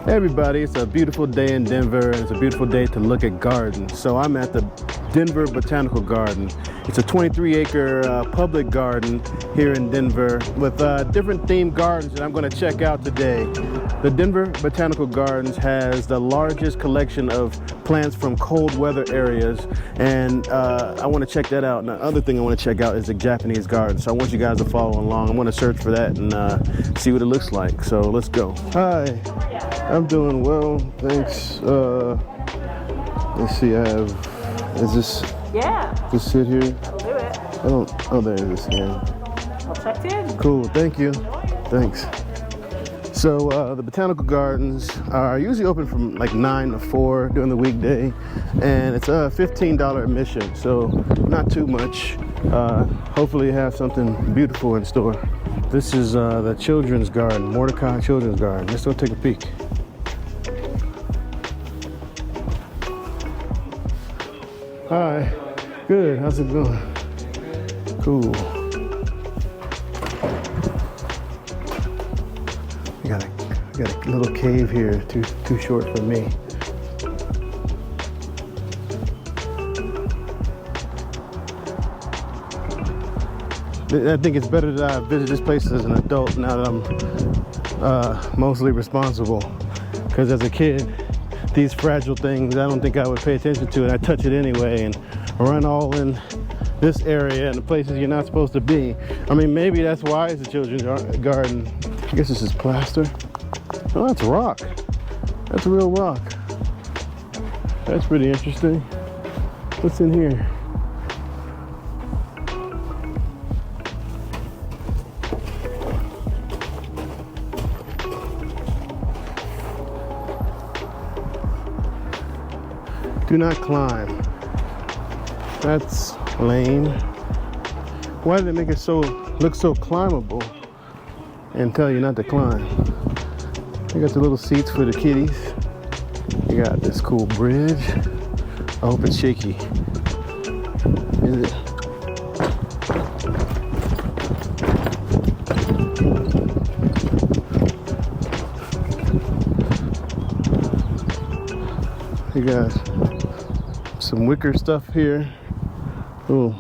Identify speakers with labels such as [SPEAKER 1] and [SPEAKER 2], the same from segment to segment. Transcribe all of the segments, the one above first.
[SPEAKER 1] Hey everybody, it's a beautiful day in Denver and it's a beautiful day to look at gardens. So I'm at the Denver Botanical Garden. It's a 23-acre public garden here in Denver with different themed gardens that I'm going to check out today. The Denver Botanical Gardens has the largest collection of plants from cold weather areas, and I want to check that out. And the other thing I want to check out is the Japanese garden. So I want you guys to follow along. I'm going to search for that and see what it looks like. So let's go. Hi. I'm doing well, thanks. Let's see, is this?
[SPEAKER 2] Yeah.
[SPEAKER 1] Just sit here?
[SPEAKER 2] I'll do it.
[SPEAKER 1] I don't, oh, there it is, yeah.
[SPEAKER 2] I'll check in.
[SPEAKER 1] Cool, thank you. Thanks. So the Botanical Gardens are usually open from like 9 to 4 during the weekday, and it's a $15 admission, so not too much. Hopefully you have something beautiful in store. This is the Children's Garden, Mordecai Children's Garden. Let's go take a peek. Hi, good, how's it going? Cool. We got a little cave here, too short for me. I think it's better that I visit this place as an adult now that I'm mostly responsible. Because as a kid, these fragile things, I don't think I would pay attention to, and I touch it anyway and run all in this area and the places you're not supposed to be. I mean, maybe that's why it's a children's garden. I guess this is plaster. Oh, that's rock. That's real rock. That's pretty interesting. What's in here? Do not climb. That's lame. Why did they make it look so climbable and tell you not to climb? You got the little seats for the kiddies. You got this cool bridge. I hope it's shaky. Is it? You got some wicker stuff here. Ooh,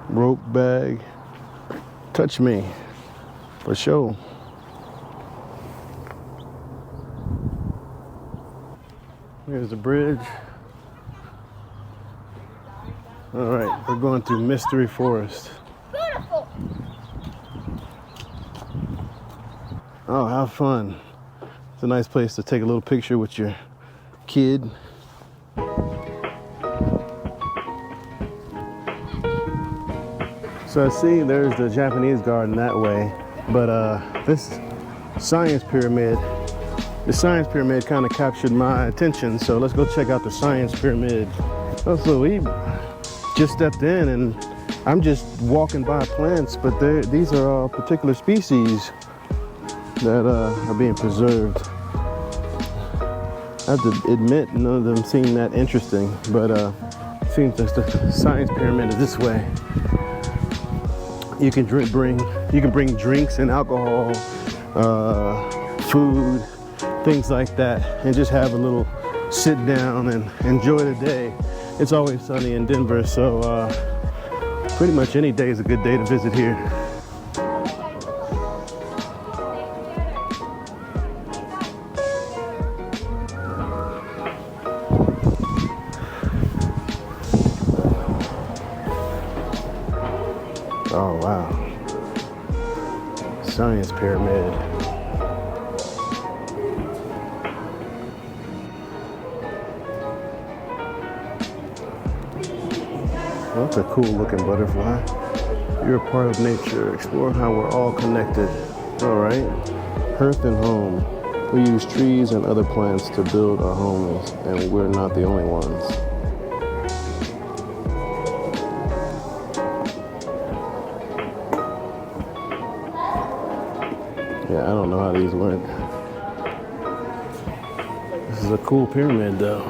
[SPEAKER 1] rope bag. Touch me, for sure. Here's the bridge. All right, we're going through Mystery Forest.
[SPEAKER 3] Beautiful.
[SPEAKER 1] Oh, have fun. It's a nice place to take a little picture with your kid. So I see there's the Japanese garden that way, but this science pyramid kind of captured my attention. So let's go check out the science pyramid. Oh, so we just stepped in and I'm just walking by plants, but these are all particular species that are being preserved. I have to admit, none of them seem that interesting, but it seems like the science pyramid is this way. You can bring drinks and alcohol, food, things like that, and just have a little sit down and enjoy the day. It's always sunny in Denver, so pretty much any day is a good day to visit here. Oh wow, science pyramid. Well, that's a cool looking butterfly. You're a part of nature. Explore how we're all connected. All right, hearth and home. We use trees and other plants to build our homes, and we're not the only ones. Yeah, I don't know how these work. This is a cool pyramid though.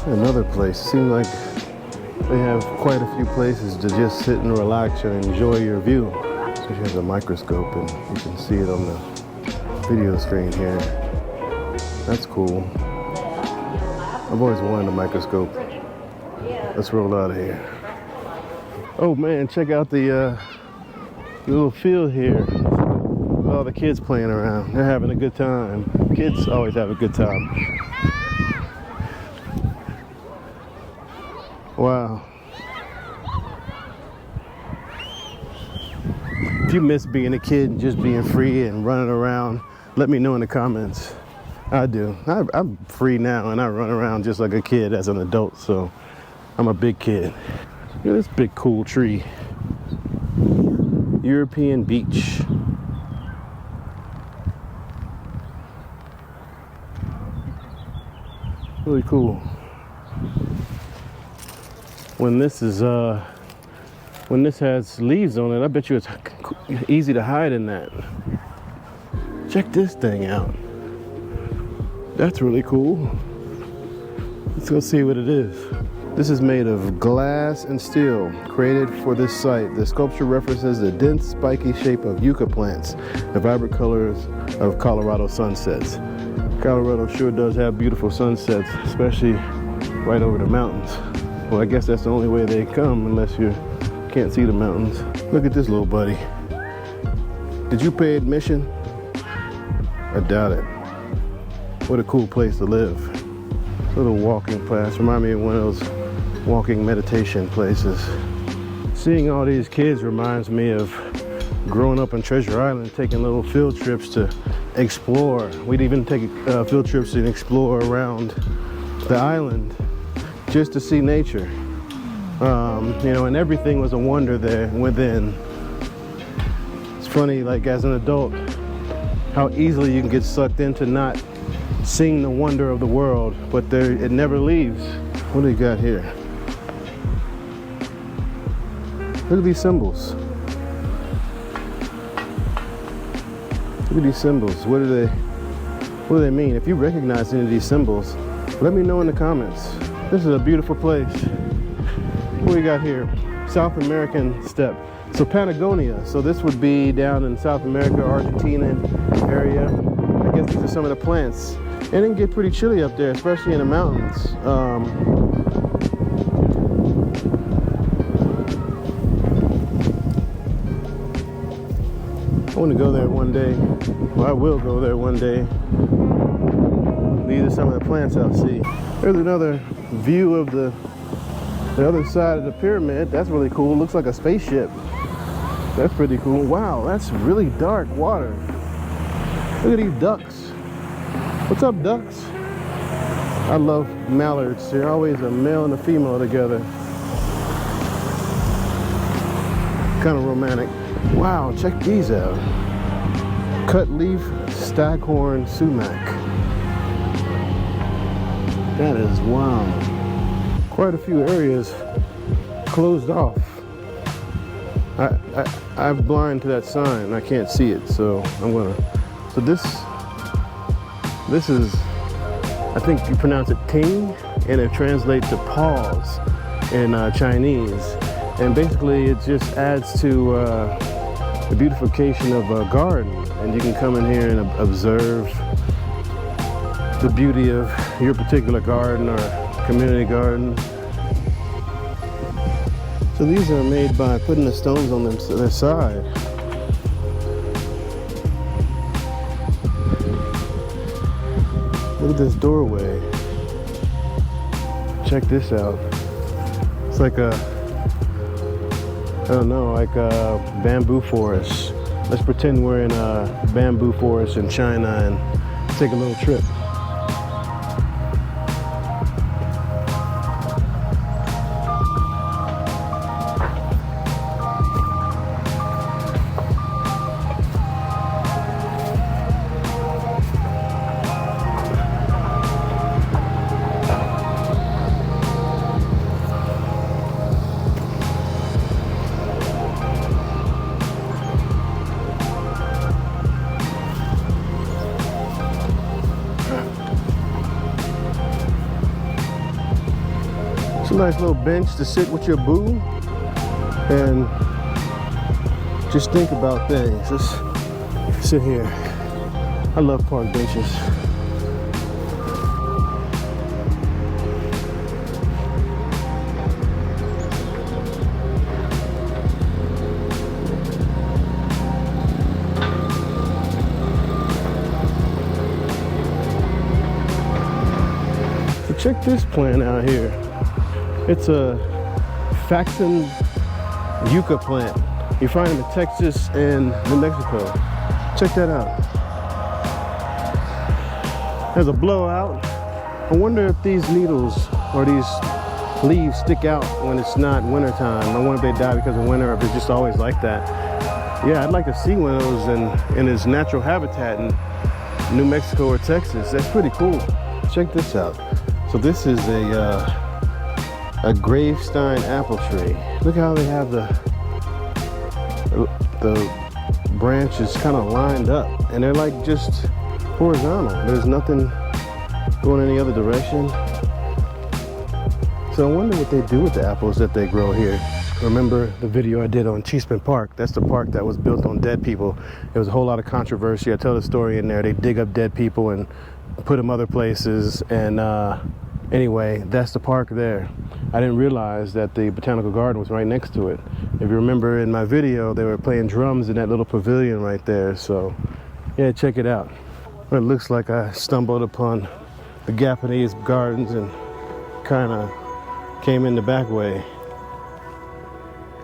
[SPEAKER 1] Another place. Seems like They have quite a few places to just sit and relax and enjoy your view. So here's a microscope and you can see it on the video screen here. That's cool. I've always wanted a microscope. Let's roll out of here. Oh man, check out the little field here. All the kids playing around. They're having a good time. Kids always have a good time. Wow. If you miss being a kid and just being free and running around, let me know in the comments. I do. I'm free now and I run around just like a kid as an adult, so I'm a big kid. Look at this big cool tree. European beech. Really cool. When this has leaves on it, I bet you it's easy to hide in that. Check this thing out. That's really cool. Let's go see what it is. This is made of glass and steel, created for this site. The sculpture references the dense, spiky shape of yucca plants, the vibrant colors of Colorado sunsets. Colorado sure does have beautiful sunsets, especially right over the mountains. Well, I guess that's the only way they come, unless you can't see the mountains. Look at this little buddy. Did you pay admission? I doubt it. What a cool place to live. Little walking path. Remind me of one of those walking meditation places. Seeing all these kids reminds me of growing up on Treasure Island, taking little field trips to explore. We'd even take field trips and explore around the island just to see nature. You know, and everything was a wonder there within. It's funny, like as an adult, how easily you can get sucked into not seeing the wonder of the world, but it never leaves. What do you got here? Look at these symbols. Look at these symbols. What do they mean? If you recognize any of these symbols, let me know in the comments. This is a beautiful place. What we got here? South American steppe. So Patagonia. So this would be down in South America, Argentina area. I guess these are some of the plants. And it can get pretty chilly up there, especially in the mountains. I want to go there one day. Well, I will go there one day. These are some of the plants I'll see. There's another view of the other side of the pyramid. That's really cool. Looks like a spaceship. That's pretty cool. Wow, that's really dark water. Look at these ducks. What's up, ducks? I love mallards. They're always a male and a female together. Kind of romantic. Wow, check these out. Cut leaf staghorn sumac. That is wow. Quite a few areas closed off. I'm blind to that sign. I can't see it, so I'm gonna. So this is, I think you pronounce it ting, and it translates to pause in Chinese. And basically it just adds to the beautification of a garden. And you can come in here and observe the beauty of your particular garden or community garden. So these are made by putting the stones on their side. Look at this doorway. Check this out. It's like a, I don't know, like a bamboo forest. Let's pretend we're in a bamboo forest in China and take a little trip. It's a nice little bench to sit with your boo and just think about things. Just sit here. I love park benches. So check this plant out here. It's a Faxon yucca plant. You find them in Texas and New Mexico. Check that out. There's a blowout. I wonder if these needles or these leaves stick out when it's not wintertime. I wonder if they die because of winter or if it's just always like that. Yeah, I'd like to see one of those in its natural habitat in New Mexico or Texas. That's pretty cool. Check this out. So this is a Gravestein apple tree. Look how they have the branches kind of lined up, and they're like just horizontal. There's nothing going any other direction. So I wonder what they do with the apples that they grow here. Remember the video I did on Cheeseman Park? That's the park that was built on dead people. There was a whole lot of controversy. I tell the story in there. They dig up dead people and put them other places, and anyway, that's the park there. I didn't realize that the Botanical Garden was right next to it. If you remember in my video, they were playing drums in that little pavilion right there. So yeah, check it out. It looks like I stumbled upon the Japanese gardens and kind of came in the back way.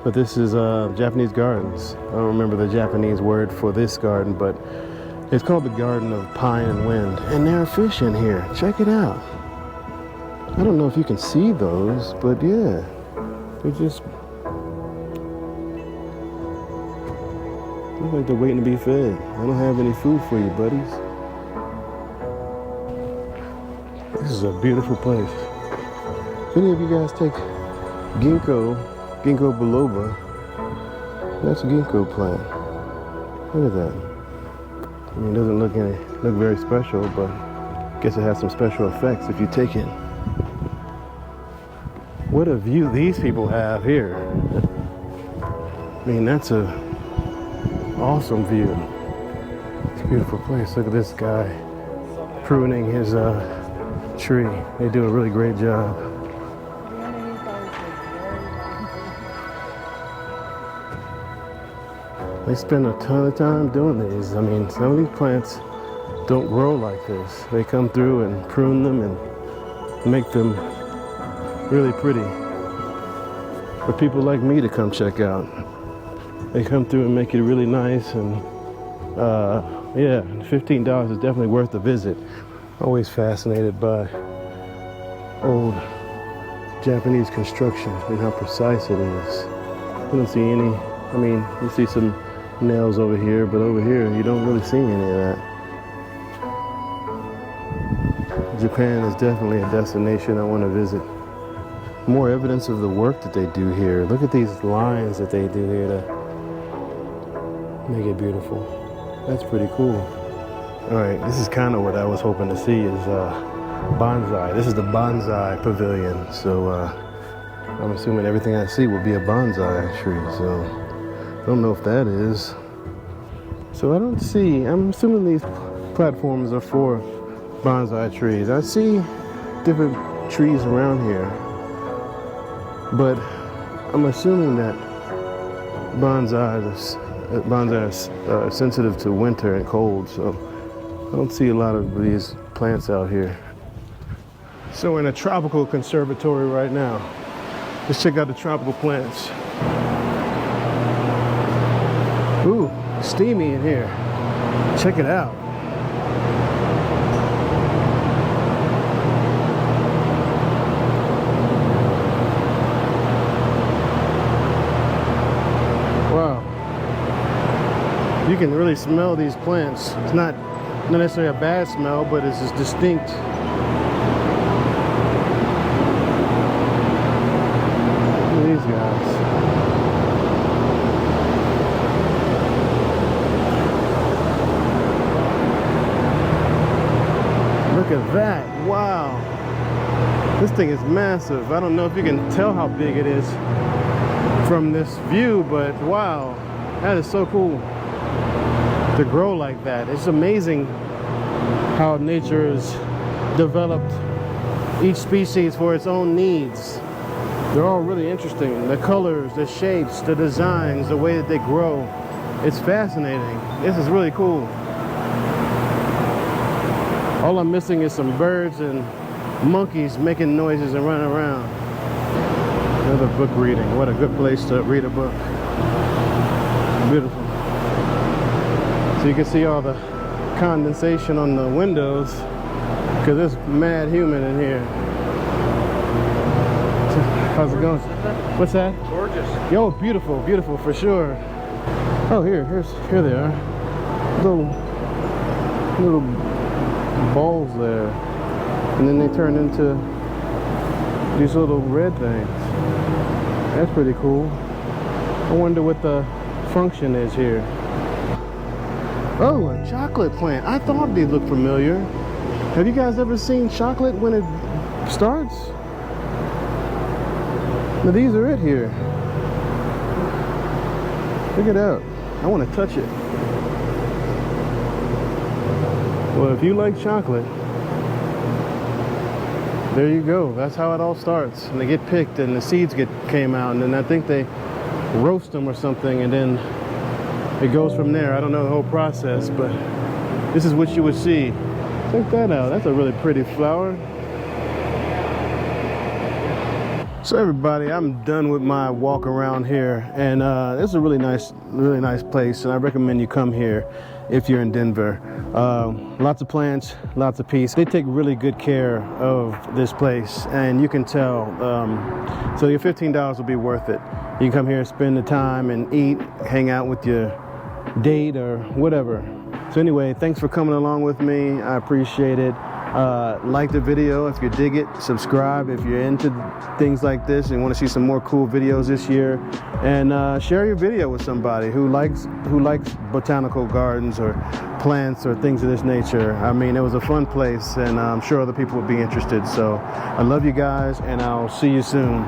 [SPEAKER 1] But this is Japanese gardens. I don't remember the Japanese word for this garden, but it's called the Garden of Pine and Wind. And there are fish in here. Check it out. I don't know if you can see those, but yeah, they just look like they're waiting to be fed. I don't have any food for you, buddies. This is a beautiful place. If any of you guys take ginkgo biloba, that's a ginkgo plant. Look at that. I mean, it doesn't look very special, but I guess it has some special effects if you take it. What a view these people have here. I mean, that's a awesome view. It's a beautiful place. Look at this guy pruning his tree. They do a really great job. They spend a ton of time doing these. I mean, some of these plants don't grow like this. They come through and prune them and make them really pretty for people like me to come check out. They come through and make it really nice, and yeah, $15 is definitely worth the visit. Always fascinated by old Japanese construction and how precise it is. You don't see any, I mean, you see some nails over here, but over here you don't really see any of that. Japan is definitely a destination I want to visit. More evidence of the work that they do here. Look at these lines that they do here to make it beautiful. That's pretty cool. All right, this is kind of what I was hoping to see is bonsai. This is the Bonsai Pavilion. So I'm assuming everything I see will be a bonsai tree. So I don't know if that is. So I don't see, I'm assuming these platforms are for bonsai trees. I see different trees around here, but I'm assuming that bonsai is sensitive to winter and cold, so I don't see a lot of these plants out here. So we're in a tropical conservatory right now. Let's check out the tropical plants. Ooh, steamy in here. Check it out. You can really smell these plants. It's not necessarily a bad smell, but it's just distinct. Look at these guys. Look at that. Wow. This thing thing is massive. I don't know if you can tell how big it is from this view, but wow, that is so cool to grow like that. It's amazing how nature has developed each species for its own needs. They're all really interesting. The colors, the shapes, the designs, the way that they grow. It's fascinating. This is really cool. All I'm missing is some birds and monkeys making noises and running around. Another book reading. What a good place to read a book. Beautiful. So you can see all the condensation on the windows because it's mad humid in here. How's it going? What's that?
[SPEAKER 2] Gorgeous.
[SPEAKER 1] Yo, beautiful, beautiful for sure. Oh, here they are. Little balls there, and then they turn into these little red things. That's pretty cool. I wonder what the function is here. Oh, a chocolate plant. I thought they looked familiar. Have you guys ever seen chocolate when it starts? Now these are it here. Check it out. I want to touch it. Well, if you like chocolate, there you go. That's how it all starts. And they get picked and the seeds came out, and then I think they roast them or something, and then it goes from there. I don't know the whole process, but this is what you would see. Check that out. That's a really pretty flower. So everybody, I'm done with my walk around here, and this is a really nice place, and I recommend you come here if you're in Denver. Lots of plants, lots of peace. They take really good care of this place, and you can tell. So your $15 will be worth it. You can come here and spend the time and eat, hang out with your date or whatever. So anyway, thanks for coming along with me. I appreciate it. Like the video if you dig it, subscribe if you're into things like this and want to see some more cool videos this year, and share your video with somebody who likes botanical gardens or plants or things of this nature. I mean, it was a fun place, and I'm sure other people would be interested. So I love you guys, and I'll see you soon.